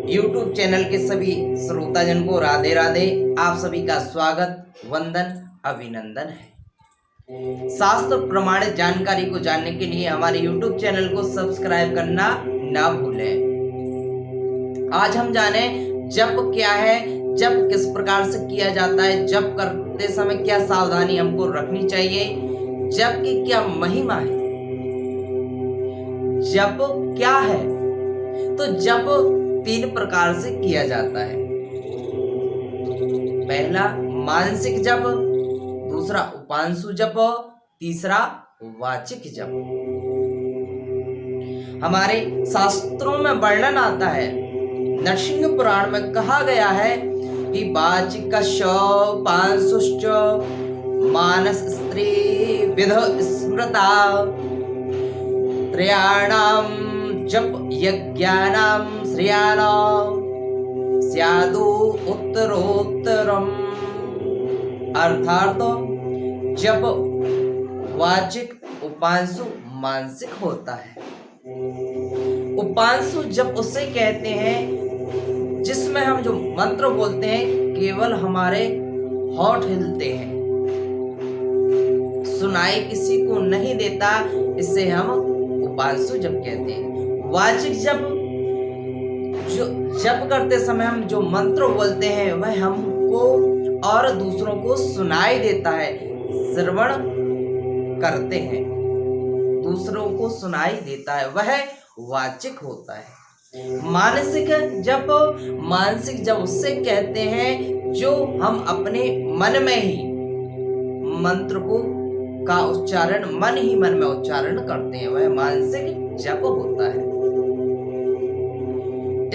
YouTube channel के सभी श्रोताजन को राधे राधे। आप सभी का स्वागत, वंदन, अभिनंदन है। शास्त्र प्रमाणित जानकारी को जानने के लिए हमारे YouTube चैनल को सब्सक्राइब करना ना भूलें। आज हम जाने जप क्या है, जप किस प्रकार से किया जाता है, जप करते समय क्या सावधानी हमको रखनी चाहिए, जप की क्या महिमा है, जप क्या है। तो जप 3 प्रकार से किया जाता है। पहला मानसिक जप, दूसरा उपांशु जप, तीसरा वाचिक जप। हमारे शास्त्रों में वर्णन आता है, नरसिंह पुराण में कहा गया है कि वाचिकश्च उपांशुश्च मानस स्त्री विध स्मृता त्रयाणां जप यज्ञानां श्रेयाणां स्यादु उत्तरोत्तरम्। अर्थात जप वाचिक, उपांशु, मानसिक होता है। उपांशु जप उसे कहते हैं जिसमें हम जो मंत्र बोलते हैं केवल हमारे होंठ हिलते हैं, सुनाई किसी को नहीं देता, इसे हम उपांशु जप कहते हैं। वाचिक जप, जो जप करते समय हम जो मंत्र बोलते हैं वह हमको और दूसरों को सुनाई देता है, श्रवण करते हैं, दूसरों को सुनाई देता है, वह वाचिक होता है। मानसिक जप, मानसिक जप उससे कहते हैं जो हम अपने मन में ही मंत्र को का उच्चारण मन ही मन में उच्चारण करते हैं, वह मानसिक जप होता है।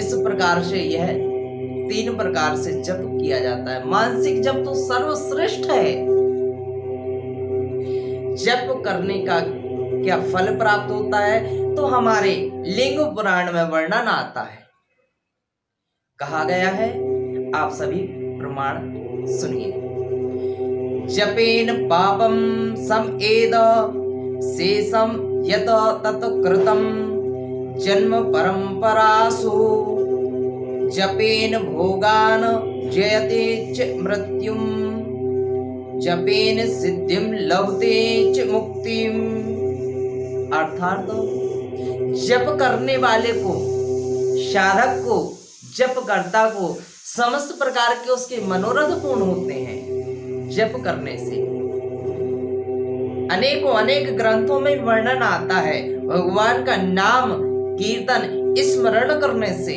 इस प्रकार से यह 3 प्रकार से जप किया जाता है। मानसिक जप तो सर्वश्रेष्ठ है। जप करने का क्या फल प्राप्त होता है, तो हमारे लिंग पुराण में वर्णन आता है, कहा गया है, आप सभी प्रमाण सुनिए। जपेन पापम समेद शेषम यत तत कृतम जन्म परंपरासु जपेन भोगान जयते च मृत्युम जपेन सिद्धिम लभते च मुक्तिम। अर्थात जप करने वाले को, साधक को, जपकर्ता को समस्त प्रकार के उसके मनोरथ पूर्ण होते हैं। जप करने से अनेक ग्रंथों में वर्णन आता है, भगवान का नाम कीर्तन स्मरण करने से,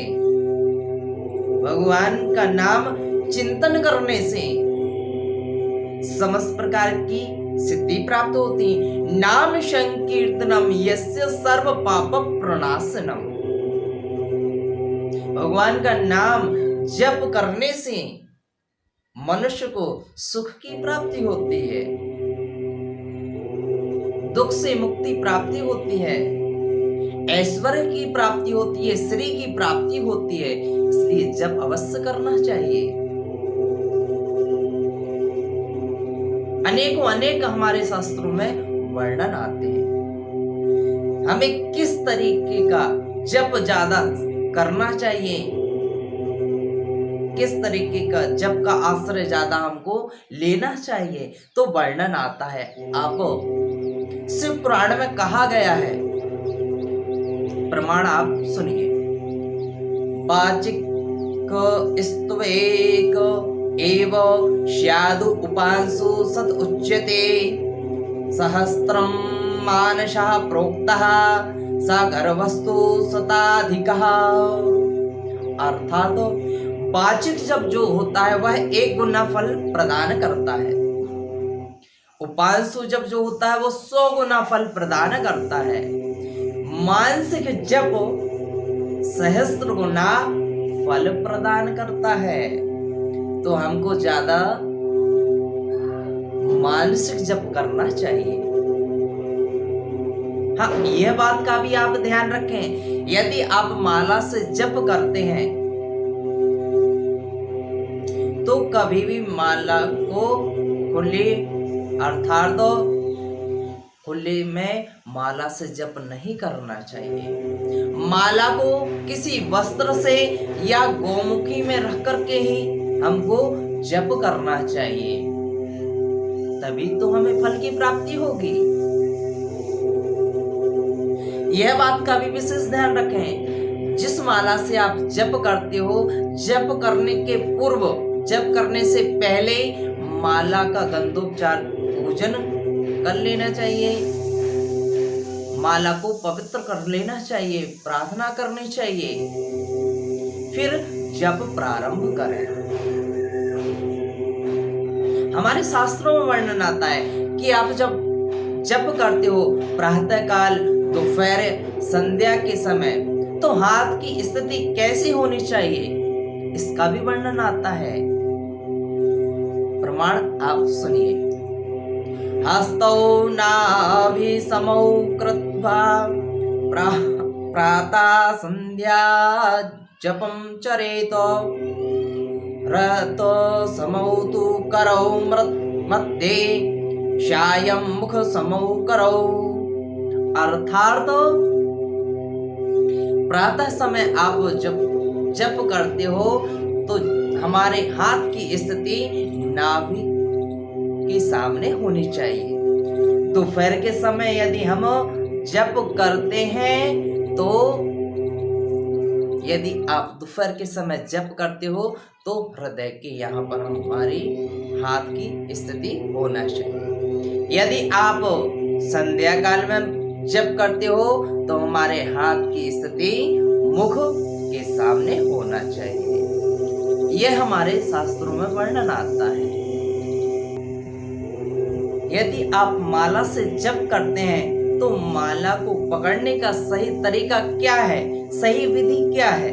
भगवान का नाम चिंतन करने से समस्त प्रकार की सिद्धि प्राप्त होती। नाम संकीर्तनम यस्य सर्व पाप प्रणाशनम। भगवान का नाम जप करने से मनुष्य को सुख की प्राप्ति होती है, दुख से मुक्ति प्राप्ति होती है, ऐश्वर्य की प्राप्ति होती है, श्री की प्राप्ति होती है। इसलिए जप अवश्य करना चाहिए। अनेक हमारे शास्त्रों में वर्णन आते हैं। हमें किस तरीके का जप ज्यादा करना चाहिए, किस तरीके का जप का आश्रय ज्यादा हमको लेना चाहिए, तो वर्णन आता है। आप शिव पुराण में कहा गया है, प्रमाण आप सुनिए। वाचिक स्तवेक एव स्यादु उपांशु सत उच्यते सहस्त्रम मानसः प्रोक्तः स गर्भस्तु शताधिकः। अर्थात वाचिक जप जो होता है वह 1 गुना फल प्रदान करता है, उपांशु जप जो होता है वो 100 गुना फल प्रदान करता है, मानसिक जप सहस्त्र गुना फल प्रदान करता है। तो हमको ज्यादा मानसिक जप करना चाहिए। हाँ, यह बात का भी आप ध्यान रखें, यदि आप माला से जप करते हैं तो कभी भी माला को खुली अर्थात खुले में माला से जप नहीं करना चाहिए। माला को किसी वस्त्र से या गौमुखी में रख करके ही हमको जप करना चाहिए, तभी तो हमें फल की प्राप्ति होगी। यह बात का भी विशेष ध्यान रखें। जिस माला से आप जप करते हो, जप करने के पूर्व, जप करने से पहले माला का गंधोपचार पूजन कर लेना चाहिए, माला को पवित्र कर लेना चाहिए, प्रार्थना करनी चाहिए, फिर जप प्रारंभ करें। हमारे शास्त्रों में वर्णन आता है कि आप जब जप करते हो प्रातः काल, दोपहर, संध्या के समय, तो हाथ की स्थिति कैसी होनी चाहिए इसका भी वर्णन आता है। प्रमाण आप सुनिए। हस्तौ नाभि समौ कृत्वा प्रातः संध्या जपं चरेत, रतो समौ तु करौ मध्ये सायं मुख समौ करौ। अर्थात प्रातः समय आप जप करते हो तो हमारे हाथ की स्थिति नाभि के सामने होनी चाहिए। दोपहर के समय यदि हम जप करते हैं तो यदि आप दोपहर के समय जप करते हो तो हृदय के यहाँ पर हमारी हाथ की स्थिति होना चाहिए। यदि आप संध्या काल में जप करते हो तो हमारे हाथ की स्थिति मुख के सामने होना चाहिए। यह हमारे शास्त्रों में वर्णन आता है। यदि आप माला से जप करते हैं तो माला को पकड़ने का सही तरीका क्या है, सही विधि क्या है?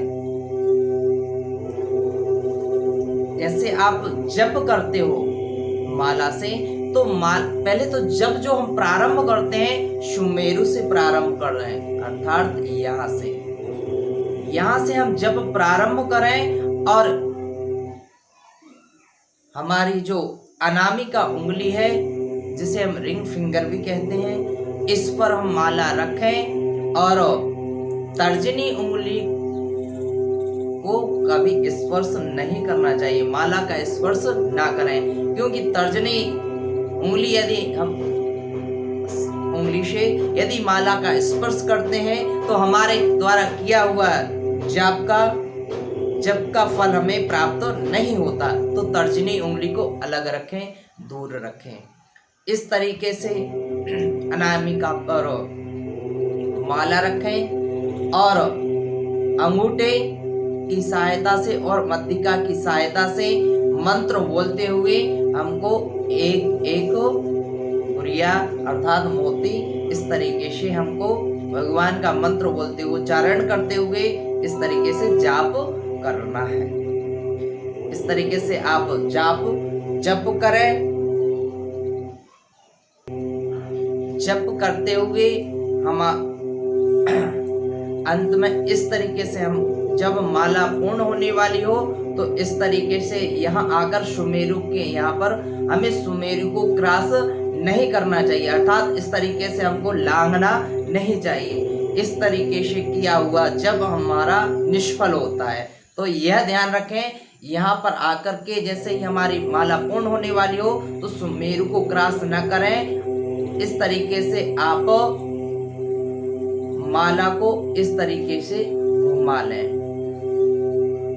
जैसे आप जप करते हो माला से, तो पहले तो जप जो हम प्रारंभ करते हैं सुमेरु से प्रारंभ कर रहे हैं, अर्थात यहाँ से हम जप प्रारंभ करें और हमारी जो अनामिका उंगली है, जिसे हम रिंग फिंगर भी कहते हैं, इस पर हम माला रखें और तर्जनी उंगली को कभी स्पर्श नहीं करना चाहिए, माला का स्पर्श ना करें, क्योंकि तर्जनी उंगली यदि हम उंगली से यदि माला का स्पर्श करते हैं तो हमारे द्वारा किया हुआ जप का फल हमें प्राप्त नहीं होता। तो तर्जनी उंगली को अलग रखें, दूर रखें। इस तरीके से अनामिका पर माला रखें और अंगूठे की सहायता से और मध्यिका की सहायता से मंत्र बोलते हुए हमको एक गुड़िया अर्थात मोती, इस तरीके से हमको भगवान का मंत्र बोलते हुए, उच्चारण करते हुए इस तरीके से जाप करना है। इस तरीके से आप जप करें। जप करते हुए हम अंत में इस तरीके से हम जब माला पूर्ण होने वाली हो तो इस तरीके से यहाँ आकर सुमेरु के यहाँ पर हमें सुमेरु को क्रॉस नहीं करना चाहिए, अर्थात इस तरीके से हमको लांघना नहीं चाहिए। इस तरीके से किया हुआ जब हमारा निष्फल होता है तो यह ध्यान रखें, यहाँ पर आकर के जैसे ही हमारी माला पूर्ण होने वाली हो तो सुमेरु को क्रॉस न करें। इस तरीके से आप माला को इस तरीके से घुमा लें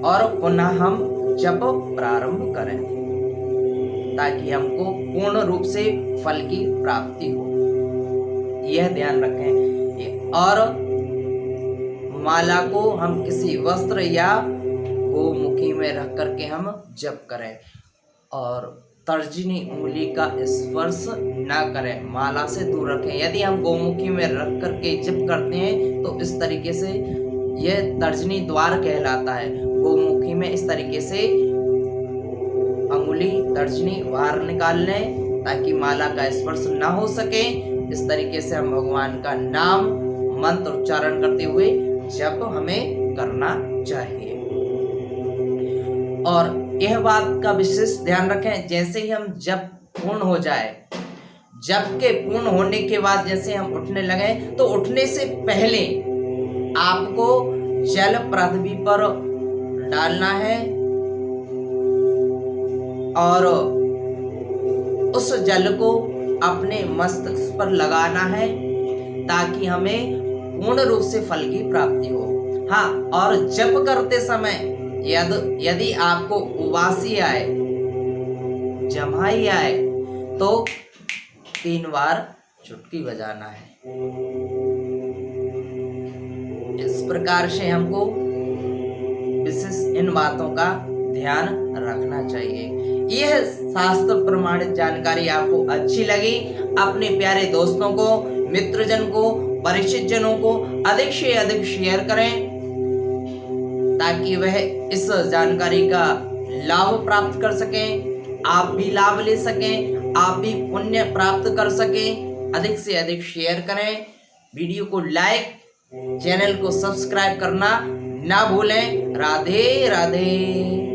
और पुनः हम जप प्रारंभ करें ताकि हमको पूर्ण रूप से फल की प्राप्ति हो। यह ध्यान रखें। और माला को हम किसी वस्त्र या गोमुखी में रख करके हम जप करें और तर्जनी उंगली का स्पर्श ना करें, माला से दूर रखें। यदि हम गोमुखी में रख करके जप करते हैं तो इस तरीके से यह तर्जनी द्वार कहलाता है। गोमुखी में इस तरीके से अंगुली तर्जनी बाहर निकाल लें ताकि माला का स्पर्श ना हो सके। इस तरीके से हम भगवान का नाम मंत्र उच्चारण करते हुए जप हमें करना चाहिए। और यह बात का विशेष ध्यान रखें, जैसे ही हम जप पूर्ण हो जाए, जप के पूर्ण होने के बाद जैसे हम उठने लगे तो उठने से पहले आपको जल पृथ्वी पर डालना है और उस जल को अपने मस्तक पर लगाना है ताकि हमें पूर्ण रूप से फल की प्राप्ति हो। हाँ, और जप करते समय यदि आपको उबासी आए, जमाई आए तो 3 बार चुटकी बजाना है। इस प्रकार से हमको विशेष इन बातों का ध्यान रखना चाहिए। यह शास्त्र प्रमाणित जानकारी आपको अच्छी लगी, अपने प्यारे दोस्तों को, मित्रजन को, परिचित जनों को अधिक से अधिक शेयर करें ताकि वह इस जानकारी का लाभ प्राप्त कर सकें, आप भी लाभ ले सकें, आप भी पुण्य प्राप्त कर सकें। अधिक से अधिक शेयर करें, वीडियो को लाइक, चैनल को सब्सक्राइब करना ना भूलें। राधे राधे।